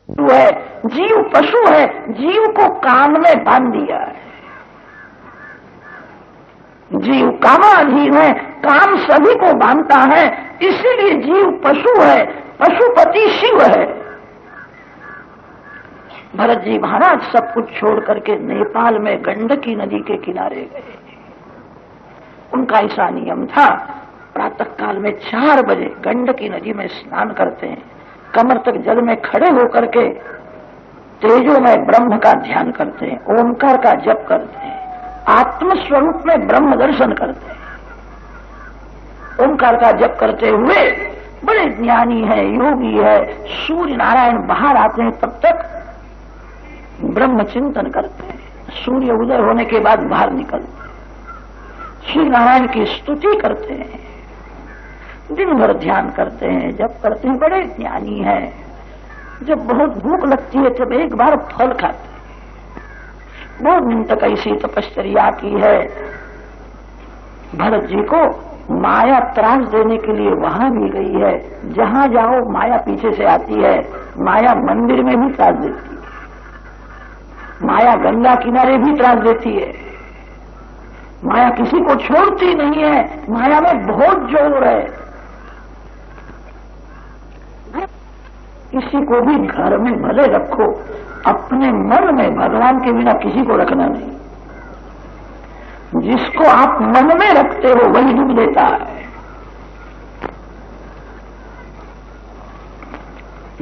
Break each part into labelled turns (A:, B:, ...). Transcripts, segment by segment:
A: है, जीव पशु है, जीव को काम में बांध दिया है। जीव कामाधीन है, काम सभी को बांधता है, इसीलिए जीव पशु है, पशुपति शिव है। भरत जी महाराज सब कुछ छोड़ करके नेपाल में गंडकी नदी के किनारे गए। उनका ऐसा नियम था, प्रातः काल में 4 बजे गंडकी नदी में स्नान करते हैं, कमर तक जल में खड़े होकर के तेजो में ब्रह्म का ध्यान करते हैं, ओंकार का जप करते हैं, आत्म स्वरूप में ब्रह्म दर्शन करते हैं। ओंकार का जप करते हुए बड़े ज्ञानी है, योगी है, सूर्य नारायण बाहर आते हैं, तब तक ब्रह्म चिंतन करते हैं। सूर्य उदय होने के बाद बाहर निकलते हैं, श्री नारायण की स्तुति करते हैं, दिन भर ध्यान करते हैं, जप करते हैं, बड़े ज्ञानी है। जब बहुत भूख लगती है तब एक बार फल खाते हैं। बहुत दिन तक ऐसी तपश्चर्या की है। भरत जी को माया त्रास देने के लिए वहां भी गई है। जहां जाओ माया पीछे से आती है। माया मंदिर में भी त्रास देती है, माया गंगा किनारे भी त्रास देती है। माया किसी को छोड़ती नहीं है, माया में बहुत जोर है। किसी को भी घर में भले रखो, अपने मन में भगवान के बिना किसी को रखना नहीं। जिसको आप मन में रखते हो वही डूब देता है।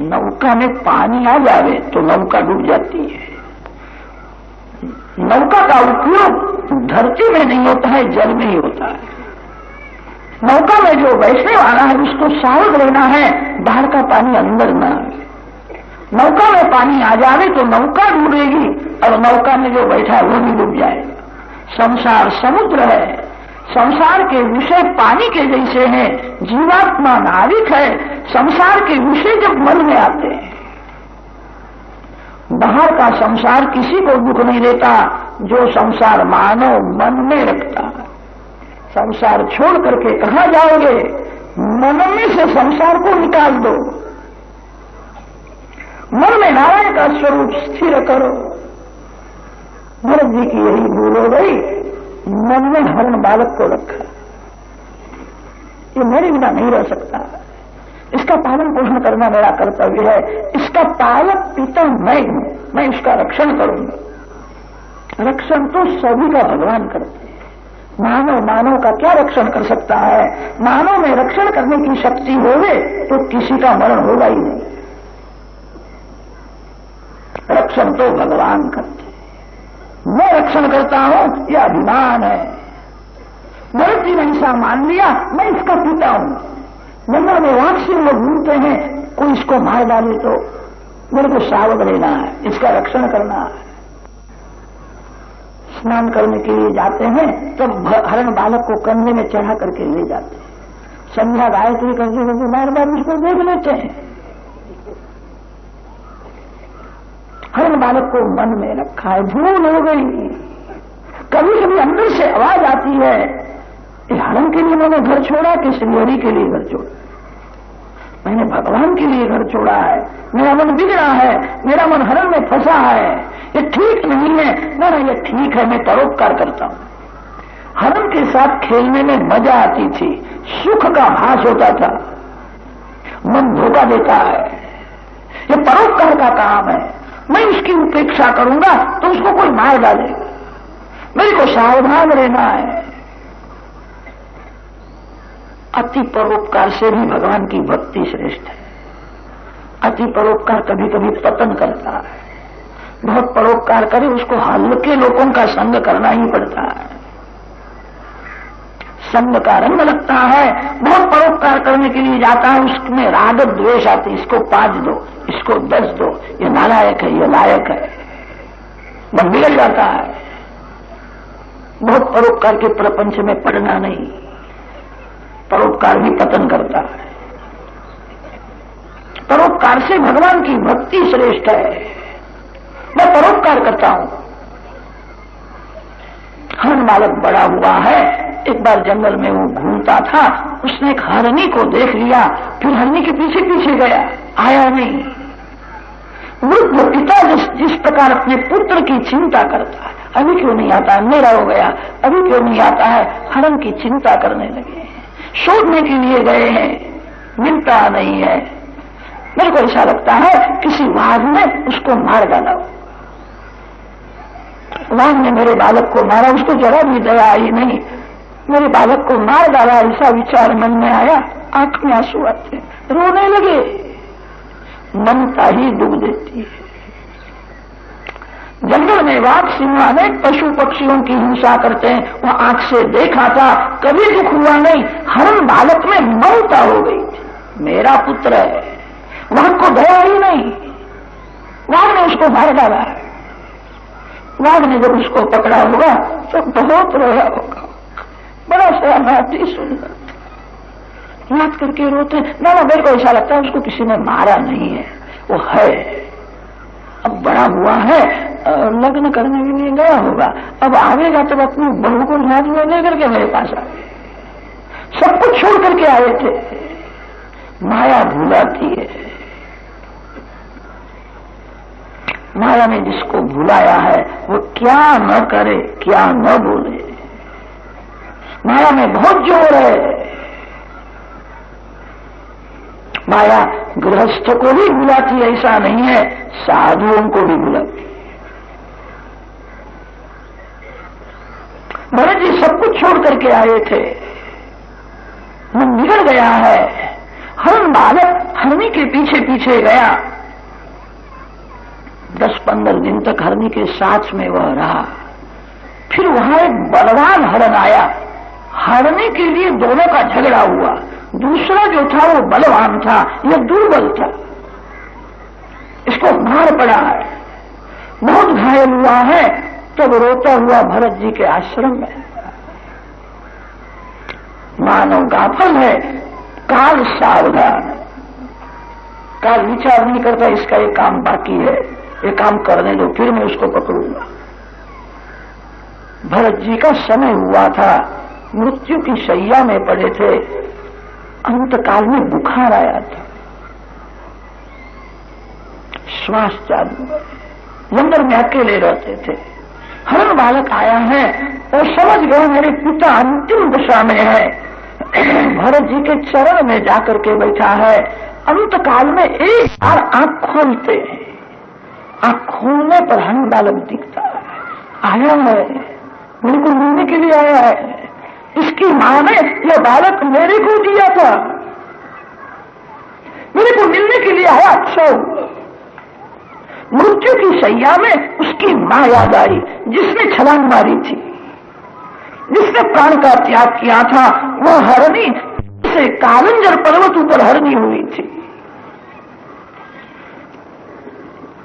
A: नौका में पानी आ जावे तो नौका डूब जाती है। नौका का उपयोग धरती में नहीं होता है, जल में ही होता है। नौका में जो बैठने वाला है उसको सावध रहना है, बाहर का पानी अंदर न आए। नौका में पानी आ जावे तो नौका डूबेगी और नौका में जो बैठा है वो भी डूब जाएगा। संसार समुद्र है, संसार के विषय पानी के जैसे हैं, जीवात्मा नाविक है। संसार के विषय जब मन में आते हैं, बाहर का संसार किसी को दुख नहीं देता, जो संसार मानव मन में रखता है। संसार छोड़ करके कहां जाओगे? मन में से संसार को निकाल दो, मन में नारायण का स्वरूप स्थिर करो। भरत जी की यही भूल हो गई, मन में हरण बालक को रखा। ये मेरे बिना नहीं रह सकता, इसका पालन पोषण करना मेरा कर्तव्य है। इसका पालक पिता मैं हूं, मैं इसका रक्षण करूंगा। रक्षण तो सभी का भगवान करते हैं। मानव का क्या रक्षण कर सकता है? मानव में रक्षण करने की शक्ति होवे तो किसी का मरण होगा ही नहीं। रक्षण तो भगवान करते हैं। मैं रक्षण करता हूं, यह अभिमान है। भरत जी ने ऐसा मान लिया, मैं इसका पिता हूं। गंगा में वाक्य लोग घूमते हैं, कोई इसको मार डाले तो मेरे को सावध रहना है, इसका रक्षण करना है। स्नान करने के लिए जाते हैं तब हरण बालक को कंधे में चढ़ा करके ले जाते हैं। संध्या गायत्री करते करते बार बार उसको देख लेते हैं। हरण बालक को मन में रखा है, भूल हो गई। कभी कभी अंदर से आवाज आती है, हरण के लिए मैंने घर छोड़ा कि श्रीहरि के लिए घर छोड़ा? मैंने भगवान के लिए घर छोड़ा है। मेरा मन बिगड़ा है, मेरा मन हरण में फंसा है, ये ठीक नहीं है। ना ये ठीक है, मैं परोपकार करता हूं। हरण के साथ खेलने में मजा आती थी, सुख का भास होता था। मन धोखा देता है, ये परोपकार का काम है। मैं उसकी उपेक्षा करूंगा तो उसको कोई मार डालेगा, मेरे को सावधान रहना है। अति परोपकार से भी भगवान की भक्ति श्रेष्ठ है। अति परोपकार कभी कभी पतन करता है। बहुत परोपकार करे उसको हल्के लोगों का संग करना ही पड़ता है, संग का रंग लगता है। बहुत परोपकार करने के लिए जाता है, उसमें राग द्वेष आती, इसको 5 दो, इसको 10 दो, ये नालायक है, ये लायक है, मन बिगड़ जाता है। बहुत परोपकार के प्रपंच में पड़ना नहीं, परोपकार भी पतन करता है। परोपकार से भगवान की भक्ति श्रेष्ठ है। मैं परोपकार करता हूं। हरण बालक बड़ा हुआ है, एक बार जंगल में वो घूमता था, उसने एक हरनी को देख लिया, फिर हरनी के पीछे पीछे गया, आया नहीं। वृद्ध पिता जिस प्रकार अपने पुत्र की चिंता करता है, अभी क्यों नहीं आता, अंधेरा हो गया, अभी क्यों नहीं आता है, हरण की चिंता करने लगे हैं, शोधने के लिए गए हैं, मिलता नहीं है। मेरे को ऐसा लगता है किसी वाघ ने उसको मार डाला, वाघ ने मेरे बालक को मारा, उसको जरा भी दया आई नहीं, मेरे बालक को मार डाला, ऐसा विचार मन में आया, आंख में आंसू आते, रोने लगे। ममता ही दुख देती है। जंगल में वाघ सिंह अनेक पशु पक्षियों की हिंसा करते हैं, वह आंख से देखा था, कभी दुख हुआ नहीं। हरण बालक में ममता हो गई थी, मेरा पुत्र है, वाघ को दया ही नहीं, वाघ ने उसको मार डाला है। वाघ ने जब उसको पकड़ा होगा तो बहुत रोया होगा, बड़ा सहनाती सुंदर, याद करके रोते। ना मेरे को ऐसा लगता है उसको किसी ने मारा नहीं है, वो है, अब बड़ा हुआ है, लग्न करने के लिए गया होगा, अब आवेगा तब अपनी बहू को साथ में लेकर के मेरे पास आ गए। सब कुछ छोड़ करके आए थे। माया भुलाती है, माया ने जिसको भुलाया है वो क्या न करे, क्या न बोले। माया में बहुत जोर है। माया गृहस्थ को भी भुलाती, ऐसा नहीं है, साधुओं को भी भुलाती। भरत जी सब कुछ छोड़ करके आए थे, मन बिगड़ गया है। हरण बालक हरणी के पीछे पीछे गया, 10-15 दिन तक हरणी के साथ में वह रहा। फिर वहां एक बलवान हरण आया, हरणी के लिए दोनों का झगड़ा हुआ। दूसरा जो था वो बलवान था, यह दुर्बल था, इसको मार पड़ा है, बहुत घायल हुआ है। तब रोता हुआ भरत जी के आश्रम में। मानव गाफल है, काल सावधान, काल विचार नहीं करता इसका एक काम बाकी है, ये काम करने दो, फिर मैं उसको पकड़ूंगा। भरत जी का समय हुआ था, मृत्यु की शैया में पड़े थे, अंतकाल में बुखार आया था, श्वास चालू है, जंगल में अकेले रहते थे। हरण बालक आया है और समझ गए मेरे पिता अंतिम दशा में है, भरत जी के चरण में जाकर के बैठा है। अंतकाल में एक बार आंख खोलते हैं, आंख खोलने पर हरण बालक दिखता है, आया है, मेरे को मिलने के लिए आया है। इसकी मां ने यह बालक मेरे को दिया था, मेरे को मिलने के लिए आया। अच्छा, मृत्यु की शैया में उसकी मां याद आई, जिसने छलांग मारी थी, जिसने प्राण का त्याग किया था। वह हरणी से कालंजर पर्वत ऊपर हरणी हुई थी।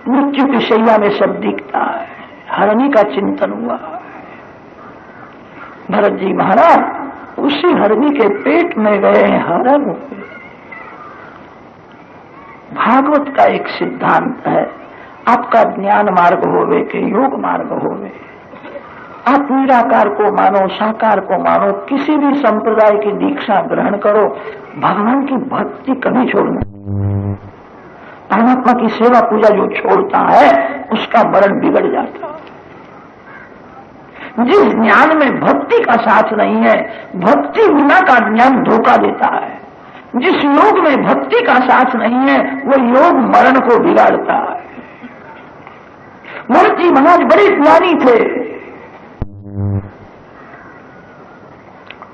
A: मृत्यु की शैया में सब दिखता है, हरणी का चिंतन हुआ। भरत जी महाराज उसी हरणी के पेट में गए, हरण हुए। भागवत का एक सिद्धांत है, आपका ज्ञान मार्ग होवे कि योग मार्ग होवे, आप निराकार को मानो, साकार को मानो, किसी भी संप्रदाय की दीक्षा ग्रहण करो, भगवान की भक्ति कभी छोड़ना। परमात्मा की सेवा पूजा जो छोड़ता है उसका मरण बिगड़ जाता है। जिस ज्ञान में भक्ति का साथ नहीं है, भक्ति बिना का ज्ञान धोखा देता है। जिस योग में भक्ति का साथ नहीं है, वो योग मरण को बिगाड़ता है। भरत जी महाराज बड़े ज्ञानी थे।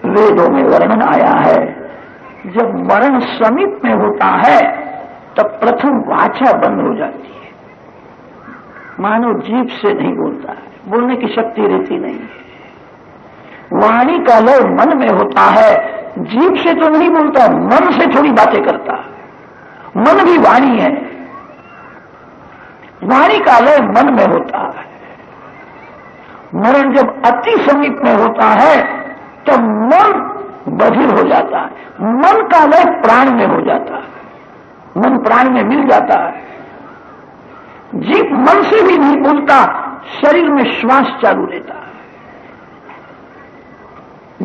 A: वेदों में वर्णन आया है, जब मरण समीप में होता है तब प्रथम वाचा बंद हो जाती है, मानव जीभ से नहीं बोलता है, बोलने की शक्ति रहती नहीं है। वाणी का लय मन में होता है, जीभ से तो नहीं बोलता, मन से थोड़ी बातें करता है। मन भी वाणी है, वाणी का लय मन में होता है। मरण जब अति समीप में होता है तब मन बधिर हो जाता है, मन का लय प्राण में हो जाता है, मन प्राण में मिल जाता है। जीभ मन से भी नहीं बोलता, शरीर में श्वास चालू रहता है।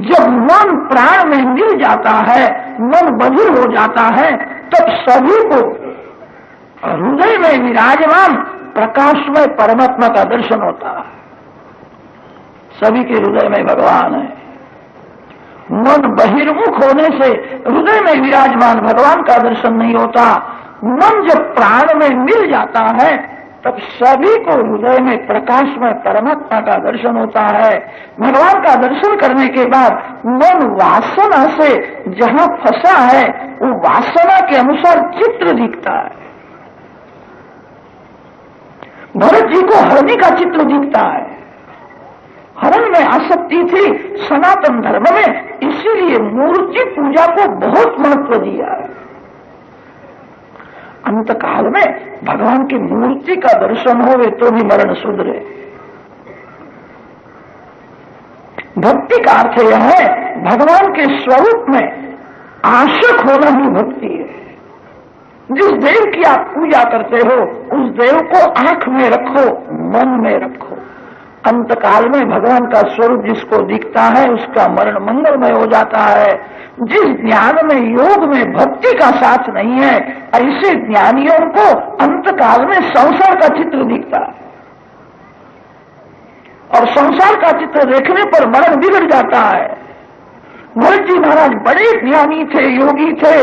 A: जब मन प्राण में मिल जाता है, मन बधिर हो जाता है, तब सभी को और हृदय में विराजमान प्रकाशमय परमात्मा का दर्शन होता है। सभी के हृदय में भगवान है। मन बहिर्मुख होने से हृदय में विराजमान भगवान का दर्शन नहीं होता। मन जब प्राण में मिल जाता है तब सभी को हृदय में प्रकाश में परमात्मा का दर्शन होता है। भगवान का दर्शन करने के बाद मन वासना से जहां फंसा है वो वासना के अनुसार चित्र दिखता है। भरत जी को हरणी का चित्र दिखता है। हरण में आसक्ति थी सनातन धर्म में, इसीलिए मूर्ति पूजा को बहुत महत्व दिया है। अंतकाल में भगवान की मूर्ति का दर्शन होवे तो भी मरण सुधरे। भक्ति का अर्थ यह है भगवान के स्वरूप में आशक होना ही भक्ति है। जिस देव की आप पूजा करते हो उस देव को आंख में रखो, मन में रखो। अंतकाल में भगवान का स्वरूप जिसको दिखता है उसका मरण मंगलमय हो जाता है। जिस ज्ञान में योग में भक्ति का साथ नहीं है ऐसे ज्ञानियों को अंतकाल में संसार का चित्र दिखता है और संसार का चित्र देखने पर मरण बिगड़ जाता है। भरत जी महाराज बड़े ज्ञानी थे, योगी थे,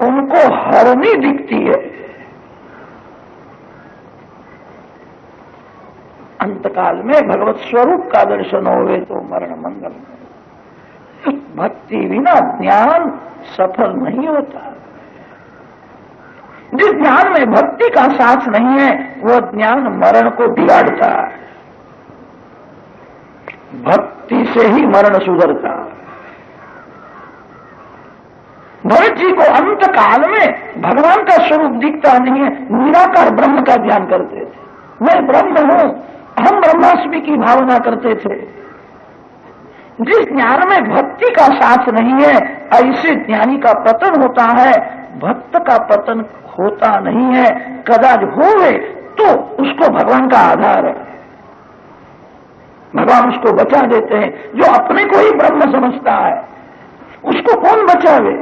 A: उनको हरणी दिखती है। अंतकाल में भगवत स्वरूप का दर्शन होवे तो मरण मंगल। भक्ति बिना ज्ञान सफल नहीं होता। जिस ज्ञान में भक्ति का साथ नहीं है वह ज्ञान मरण को बिगाड़ता है। भक्ति से ही मरण सुधरता है। भरत जी को अंतकाल में भगवान का स्वरूप दिखता नहीं है, निराकार ब्रह्म का ध्यान करते थे। मैं ब्रह्म हूं, हम ब्रह्मास्मि की भावना करते थे। जिस ज्ञान में भक्ति का साथ नहीं है ऐसे ज्ञानी का पतन होता है, भक्त का पतन होता नहीं है। कदाच होवे तो उसको भगवान का आधार है, भगवान उसको बचा देते हैं। जो अपने को ही ब्रह्म समझता है उसको कौन बचावे।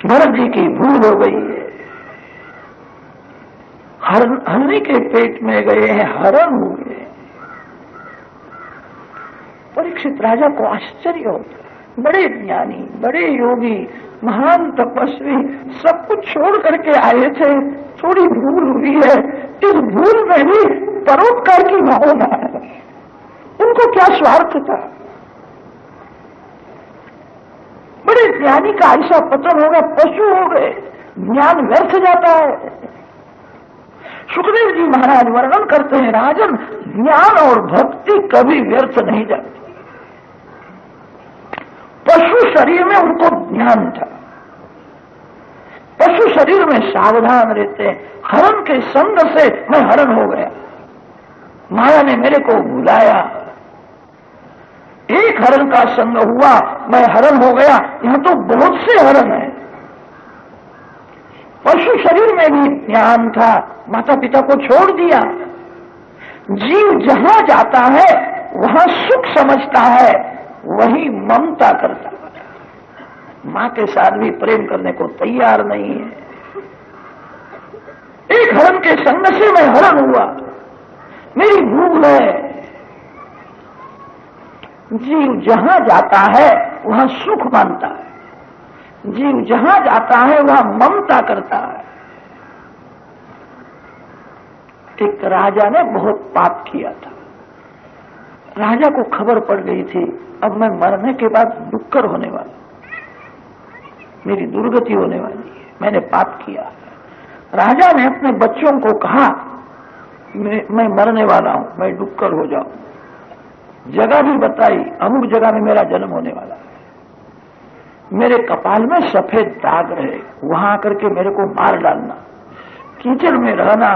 A: भरत जी की भूल हो गई है। हरणी के पेट में गए हैं, हरण हुए। परीक्षित राजा को आश्चर्य होता है। बड़े ज्ञानी, बड़े योगी, महान तपस्वी सब कुछ छोड़ करके आए थे, थोड़ी भूल हुई है। इस भूल में भी परोपकार की भावना है। उनको क्या स्वार्थ था। बड़े ज्ञानी का ऐसा पतन होगा, पशु हो गए, ज्ञान व्यर्थ जाता है। सुखदेव जी महाराज वर्णन करते हैं, राजन ज्ञान और भक्ति कभी व्यर्थ नहीं जाती। पशु शरीर में उनको ज्ञान था, पशु शरीर में सावधान रहते हैं। हरण के संग से मैं हरण हो गया, माया ने मेरे को बुलाया। एक हरण का संग हुआ, मैं हरण हो गया। यहां तो बहुत से हरण है। पशु शरीर में भी ज्ञान था, माता पिता को छोड़ दिया। जीव जहां जाता है वहां सुख समझता है, वही ममता करता है। मां के साथ भी प्रेम करने को तैयार नहीं है। एक हरण के संग से मैं हरण हुआ, मेरी भूल है। जीव जहां जाता है वहां सुख मानता है, जीव जहां जाता है वहां ममता करता है। एक राजा ने बहुत पाप किया था। राजा को खबर पड़ गई थी अब मैं मरने के बाद डुक्कर होने वाला, मेरी दुर्गति होने वाली है, मैंने पाप किया। राजा ने अपने बच्चों को कहा मैं मरने वाला हूं, मैं डुक्कर हो जाऊं। जगह भी बताई, अमुक जगह में मेरा जन्म होने वाला है, मेरे कपाल में सफेद दाग रहे, वहां आकर के मेरे को मार डालना, कीचड़ में रहना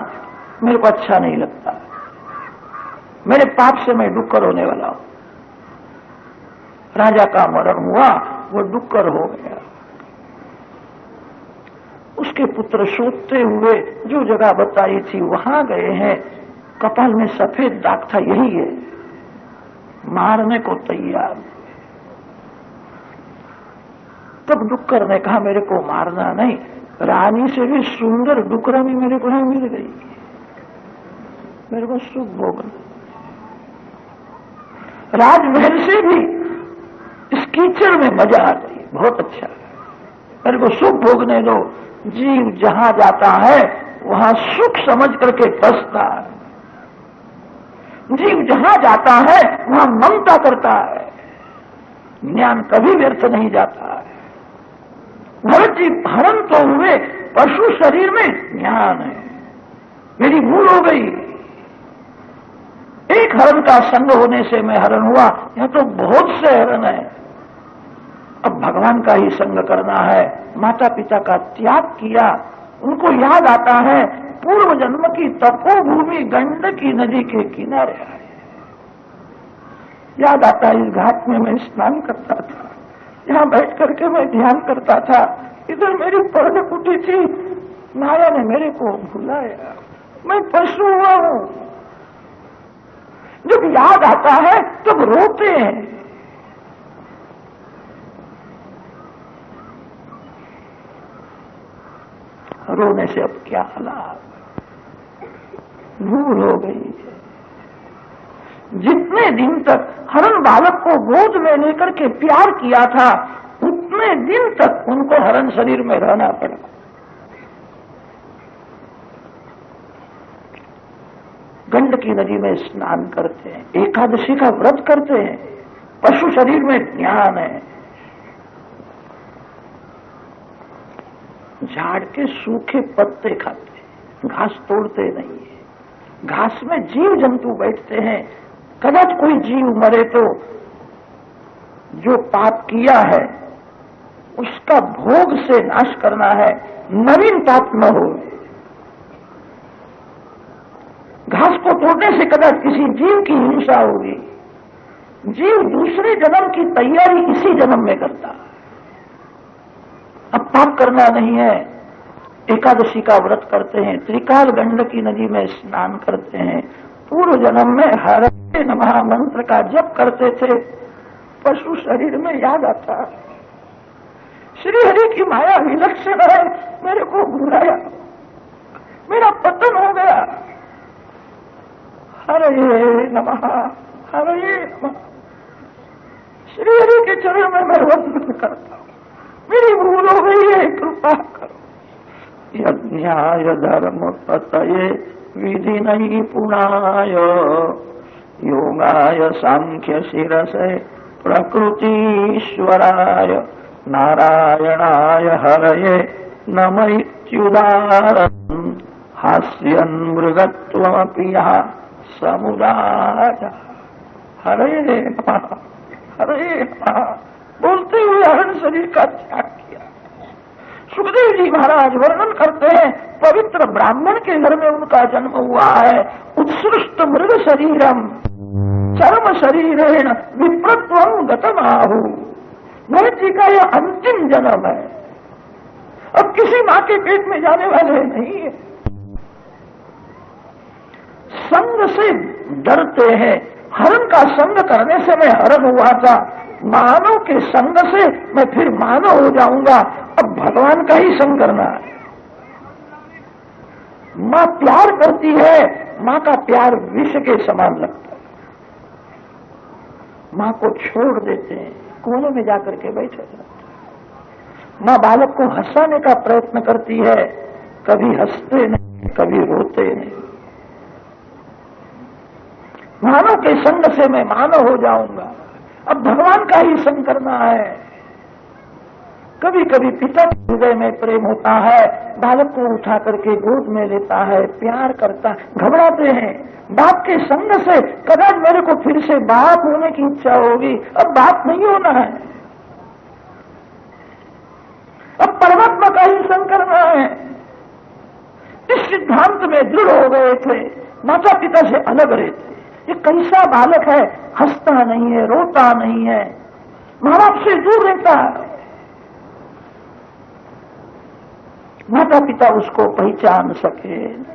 A: मेरे को अच्छा नहीं लगता, मेरे पाप से मैं डुक्कर होने वाला हूं। राजा का मरण हुआ, वो डुक्कर हो गया। उसके पुत्र सोते हुए जो जगह बताई थी वहां गए हैं, कपाल में सफेद दाग था, यही है, मारने को तैयार। तब डुक्कर ने कहा मेरे को मारना नहीं, रानी से भी सुंदर डुकरानी मेरे को नहीं मिल गई, मेरे को सुख भोगना। राजमहल से भी इस कीचड़ में मजा आ गई, बहुत अच्छा, मेरे को सुख भोगने दो। जीव जहां जाता है वहां सुख समझ करके बसता है, जीव जहां जाता है वहां ममता करता है, ज्ञान कभी व्यर्थ नहीं जाता है। भरत जी हरण तो हुए, पशु शरीर में ज्ञान है, मेरी भूल हो गई, एक हरण का संग होने से मैं हरण हुआ, यहां तो बहुत से हरण है। अब भगवान का ही संग करना है। माता पिता का त्याग किया, उनको याद आता है पूर्व जन्म की तपोभूमि गंडकी नदी के किनारे आए, याद आता है इस घाट में मैं स्नान करता था, यहां बैठ करके मैं ध्यान करता था, इधर मेरी पर्ण कुटी थी, माया ने मेरे को भुलाया, मैं पशु हुआ हूं। जब याद आता है तब रोते हैं। रोने से अब क्या लाभ, भूल हो गई है। जितने दिन तक हरण बालक को गोद में लेकर के प्यार किया था, उतने दिन तक उनको हरण शरीर में रहना पड़ा। गंडकी नदी में स्नान करते हैं, एकादशी का व्रत करते हैं, पशु शरीर में ज्ञान है। झाड़ के सूखे पत्ते खाते हैं, घास तोड़ते नहीं है। घास में जीव जंतु बैठते हैं, कदाच कोई जीव मरे तो जो पाप किया है उसका भोग से नाश करना है, नवीन पाप न हो। घास को तोड़ने से कदाच किसी जीव की हिंसा होगी। जीव दूसरे जन्म की तैयारी इसी जन्म में करता है। अब पाप करना नहीं है, एकादशी का व्रत करते हैं, त्रिकाल गंडकी नदी में स्नान करते हैं, पूर्व जन्म में हरे नमः मंत्र का जप करते थे, पशु शरीर में याद आता है श्री हरि की माया विलक्षण है, मेरे को भुलाया, मेरा पतन हो गया। हरे नमः हरे नमः, श्री हरि के चरण में मैं वंदन करता हूं, मेरी भूल हो गई है, कृपा करो। यज्ञाय धर्म पतये विधि नहीं पुणाय, योगाय सांख्य शिरसे प्रकृतीश्वराय, नारायणाय हरये नमैत्युदारम्, हास्यन् मृगत्वमपि यः समुदाय। हरे नमः हरे नमः बोलते हुए हरण शरीर का त्याग किया। सुखदेव जी महाराज वर्णन करते हैं, पवित्र ब्राह्मण के घर में उनका जन्म हुआ है। उत्सृष्ट मृग शरीरम चर्म शरीरेण विप्रत्वं गतमाहु। भरत जी का यह अंतिम जन्म है, अब किसी मां के पेट में जाने वाले नहीं है। संग से डरते हैं, हरण का संग करने से मैं हरण हुआ था, मानव के संग से मैं फिर मानव हो जाऊंगा, अब भगवान का ही संग करना है। मां प्यार करती है, मां का प्यार विष के समान लगता है। मां को छोड़ देते हैं, कोने में जाकर के बैठे जाते हैं। मां बालक को हंसाने का प्रयत्न करती है, कभी हंसते नहीं, कभी रोते नहीं। मानव के संग से मैं मानव हो जाऊंगा, अब भगवान का ही संग करना है। कभी कभी पिता के हृदय में प्रेम होता है, बालक को उठा करके गोद में लेता है, प्यार करता, घबराते हैं। बाप के संग से कदाच मेरे को फिर से बाप होने की इच्छा होगी, अब बाप नहीं होना है, अब परमात्मा का ही संग करना है। इस सिद्धांत में दृढ़ हो गए थे, माता पिता से अलग रहते। ये कैसा बालक है, हंसता नहीं है, रोता नहीं है, मां बाप से दूर रहता है। माता पिता उसको पहचान सके।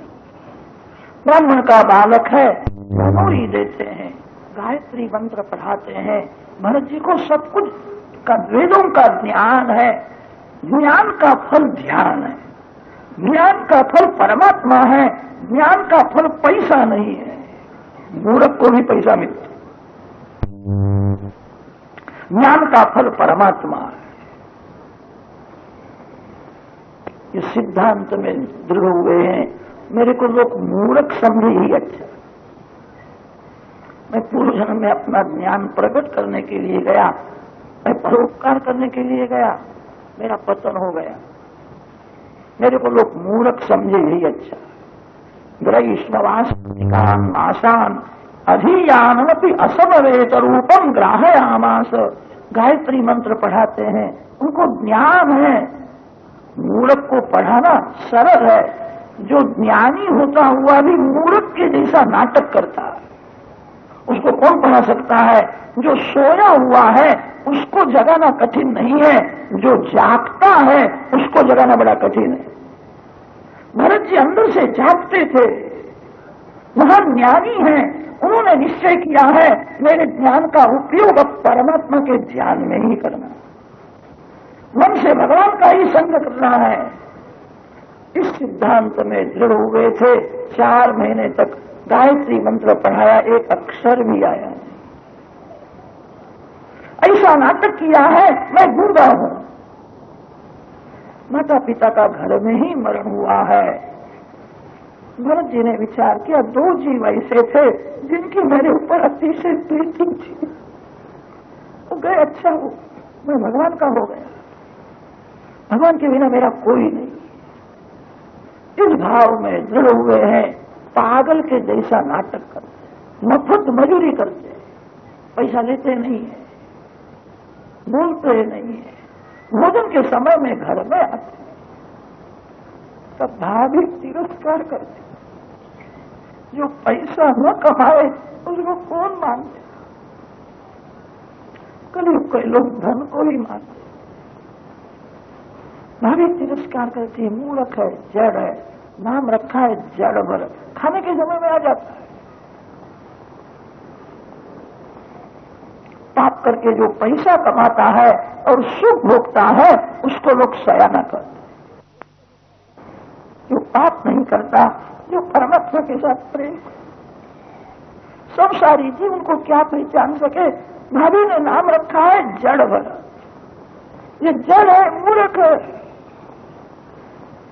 A: ब्राह्मण का बालक है, बनोरी देते हैं, गायत्री मंत्र पढ़ाते हैं। भरत जी को सब कुछ का वेदों का ज्ञान है। ज्ञान का फल ध्यान है, ज्ञान का फल परमात्मा है, ज्ञान का फल पैसा नहीं है। मूर्ख को भी पैसा मिलता, ज्ञान का फल परमात्मा है। ये सिद्धांत में दृढ़ हुए हैं। मेरे को लोग मूर्ख समझे ही अच्छा। मैं पूर्व जन्म में अपना ज्ञान प्रकट करने के लिए गया, मैं परोपकार करने के लिए गया, मेरा पतन हो गया। मेरे को लोग मूर्ख समझे ही अच्छा। ग्रहीष्णवास्तिकान आसान अधियानमपि असमवेत रूपम ग्राहयामास। गायत्री मंत्र पढ़ाते हैं, उनको ज्ञान है। मूर्ख को पढ़ाना सरल है। जो ज्ञानी होता हुआ भी मूर्ख के जैसा नाटक करता है, उसको कौन पढ़ा सकता है? जो सोया हुआ है उसको जगाना कठिन नहीं है, जो जागता है उसको जगाना बड़ा कठिन है। भरत जी अंदर से जागते थे, महान ज्ञानी हैं, उन्होंने निश्चय किया है मेरे ज्ञान का उपयोग अब परमात्मा के ध्यान में ही करना, मन से भगवान का ही संग करना है। इस सिद्धांत में दृढ़ हुए थे। 4 महीने तक गायत्री मंत्र पढ़ाया, एक अक्षर भी आया नहीं। ऐसा नाटक किया है मैं गूंगा हूं। माता पिता का घर में ही मरण हुआ है। भरत जी ने विचार किया, 2 जीव ऐसे थे जिनकी मेरे ऊपर अतिशय प्रीति थी, वो गए, अच्छा हो, मैं भगवान का हो गया। भगवान के बिना मेरा कोई नहीं। इस भाव में दृढ़ हुए हैं। पागल के जैसा नाटक करते, मफत मजूरी करते, पैसा लेते नहीं है, बोलते नहीं है, भोजन के समय में घर में आते, तब भाभी तिरस्कार करते। जो पैसा न कमाए उसको कौन मानते? कलयुग के लोग धन को ही मानते। भाभी तिरस्कार करती है, मूर्ख है, जड़ है, नाम रखा है जड़ भर, खाने के समय में आ जाता है। पाप करके जो पैसा कमाता है और सुख भोगता है उसको लोग सयाना करते। जो पाप नहीं करता, जो परमात्मा के साथ प्रेम, सब सारी जी उनको क्या पहचान सके? भाभी ने नाम रखा है जड़ भर, ये जड़ है, मूर्ख है।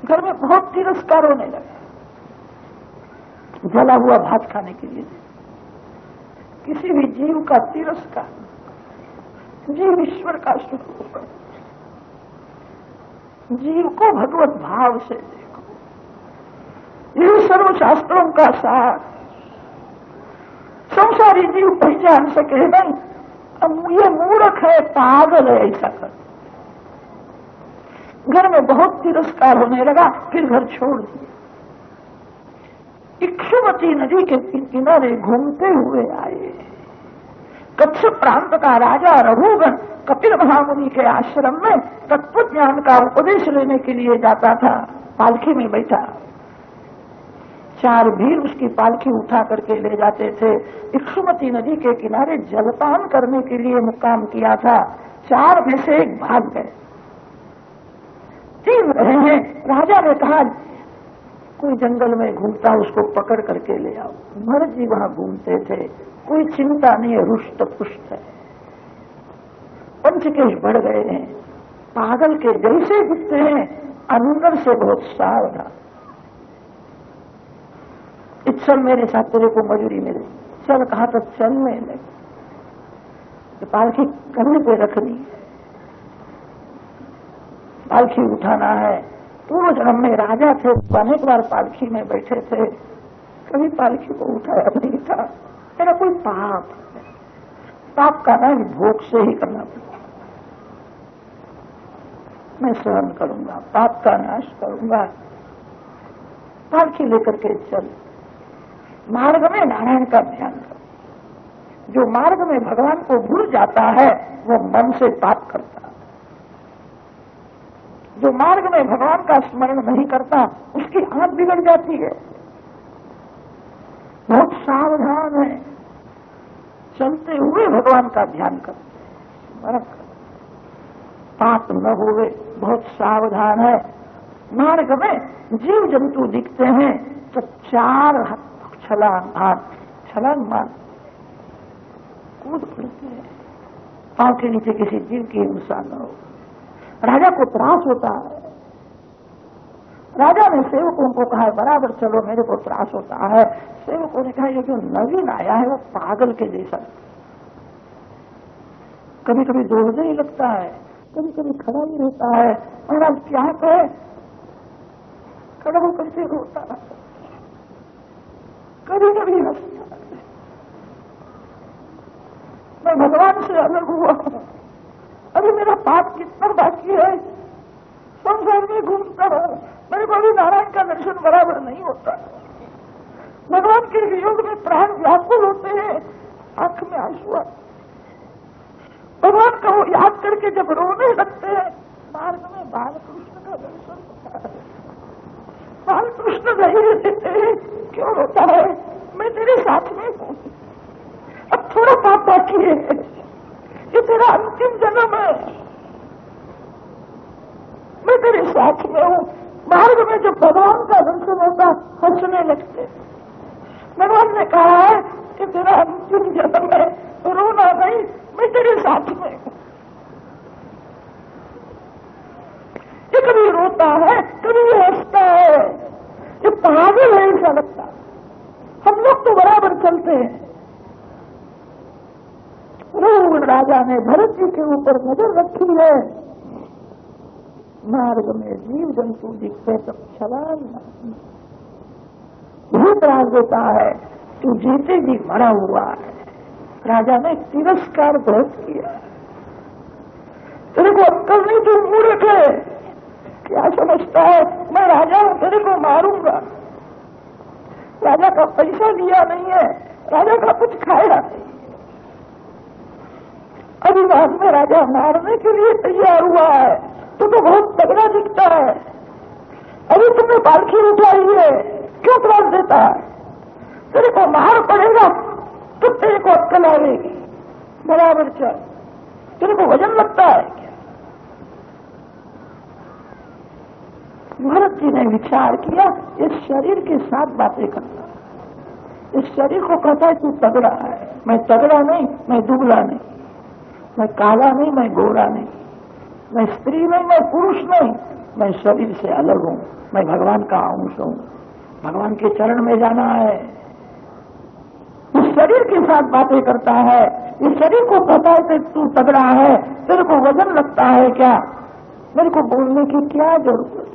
A: घर में बहुत तिरस्कार होने लगा। जला हुआ भात खाने के लिए किसी भी जीव का तिरस्कार, जीव ईश्वर का स्वरूप है। जीव को भगवत भाव से देखो, ये सर्व शास्त्रों का सार। संसारी जीव पहचान सके नहीं, अब ये मूर्ख है, पागल है, ऐसा कर। घर में बहुत तिरस्कार होने लगा, फिर घर छोड़ दिया। इक्षुमती नदी के किनारे घूमते हुए आए। कच्छ प्रांत का राजा रघुगण कपिल महामुनि के आश्रम में तत्व ज्ञान का उपदेश लेने के लिए जाता था। पालकी में बैठा, 4 भील उसकी पालकी उठा करके ले जाते थे। इक्षुमती नदी के किनारे जलपान करने के लिए मुकाम किया था। 4 में से 1 भाग गए, 3 रहे हैं। राजा ने कहा कोई जंगल में घूमता उसको पकड़ करके ले आओ। भरत जी वहां घूमते थे, कोई चिंता नहीं है, रुष्ट पुष्ट है। पंचकेश बढ़ गए हैं, पागल के जैसे दिखते हैं, अंदर से बहुत सावधान। चल मेरे साथ, तेरे को मजूरी मिले। चल कहा तो चलने लगे। तो पालकी कंधे पे रखनी, पालकी उठाना है। पूर्व जन्म में राजा थे, अनेक बार पालकी में बैठे थे, कभी पालकी को उठाया नहीं था। मेरा कोई पाप, पाप का नाश भोग से ही करना पड़ता। मैं सहन करूंगा, पाप का नाश करूंगा। पालकी लेकर के चल, मार्ग में नारायण का ध्यान कर। जो मार्ग में भगवान को भूल जाता है वो मन से पाप करता है। जो मार्ग में भगवान का स्मरण नहीं करता उसकी आंख बिगड़ जाती है। बहुत सावधान है, चलते हुए भगवान का ध्यान करते, स्मरण करते। उत्पात न होवे, बहुत सावधान है। मार्ग में जीव जंतु दिखते हैं तो 4 छलांग मार कूद पड़ते हैं, पांव के नीचे किसी जीव की हिंसा न हो। राजा को त्रास होता है। राजा ने सेवकों को कहा बराबर चलो, मेरे को त्रास होता है। सेवकों ने कहा ये जो नवीन आया है वो पागल के जैसा, कभी कभी दौड़ने ही लगता है, कभी कभी खड़ा ही रहता है। और अब क्या कहे, खड़ा होकर के रोता है, कभी कभी हंसता है। मैं भगवान से अलग हुआ हूं, अभी मेरा पाप कितना बाकी है, संसार में घूमता हूं, मेरे को अभी नारायण का दर्शन बराबर नहीं होता। भगवान के वियोग में प्राण व्याकुल होते हैं, आंख में आंसू आते। भगवान को याद करके जब रोने लगते हैं, मार्ग में बालकृष्ण का दर्शन होता है। बालकृष्ण धैर्य देते हैं, क्यों रोता है, मैं तेरे साथ में हूं, अब थोड़ा पाप बाकी है, ये तेरा अंतिम जन्म है, मैं तेरे साथ में हूं। मार्ग में जब भगवान का दर्शन होता हंसने लगते। भगवान ने कहा है कि तेरा अंतिम जन्म है, रोना नहीं, मैं तेरे साथ में हूं। ये कभी रोता है, कभी ये हंसता है, ये पागल है ऐसा लगता। हम लोग तो बराबर चलते हैं। राजा ने भरत जी के ऊपर नजर रखी है। मार्ग में जीव जंतु दिखते तब छलांग बहुत राज देता है, तू जीते जी मरा हुआ है। राजा ने तिरस्कार बहुत किया, तेरे को अक्कल नहीं, तू मूर्ख है, क्या समझता है मैं राजा हूं, तेरे को मारूंगा। राजा का पैसा दिया नहीं है, राजा का कुछ खाया नहीं, अभी बाद में राजा मारने के लिए तैयार हुआ है, तो बहुत तगड़ा दिखता है। अभी तुमने पालकी उठाई है, क्यों त्रास देता है, तेरे को मार पड़ेगा तो तेरे को अक्कल आएगी, बराबर चल, तेरे को वजन लगता है क्या। भरत जी ने विचार किया, इस शरीर के साथ बातें करता है, इस शरीर को कहता है तू तगड़ा है, मैं तगड़ा नहीं, मैं दुबला नहीं, मैं काला नहीं, मैं गोरा नहीं, मैं स्त्री नहीं, मैं पुरुष नहीं, मैं शरीर से अलग हूं, मैं भगवान का अंश हूं, भगवान के चरण में जाना है। इस शरीर के साथ बातें करता है, इस शरीर को पता है कि तू तगड़ा है, तेरे को वजन लगता है क्या, मेरे को बोलने की क्या जरूरत।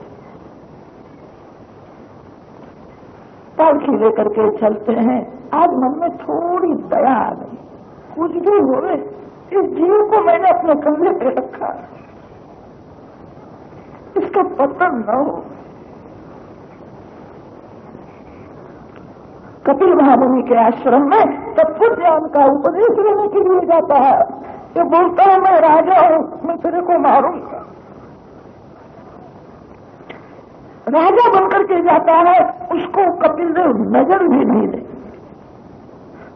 A: पालकी लेकर के चलते हैं। आज मन में थोड़ी दया आ गई, कुछ भी हो, इस जीव को मैंने अपने कंधे पे रखा, इसका पतन न हो। कपिल महामुनि के आश्रम में तत्व ज्ञान का उपदेश लेने के लिए जाता है, ये बोलता है मैं राजा हूं, मैं तेरे को मारूंगा। राजा बनकर के जाता है, उसको कपिल देव नजर भी नहीं दे,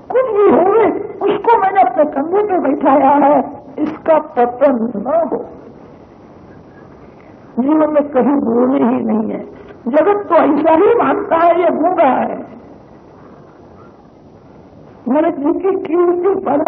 A: कुछ भी होवे उसको मैंने अपने कंधे पे बैठाया है, इसका पतन न हो। जीवन में कहीं बोले ही नहीं है, जगत तो ऐसा ही मानता है ये गूंगा है। भरत जी की कीर्ति बढ़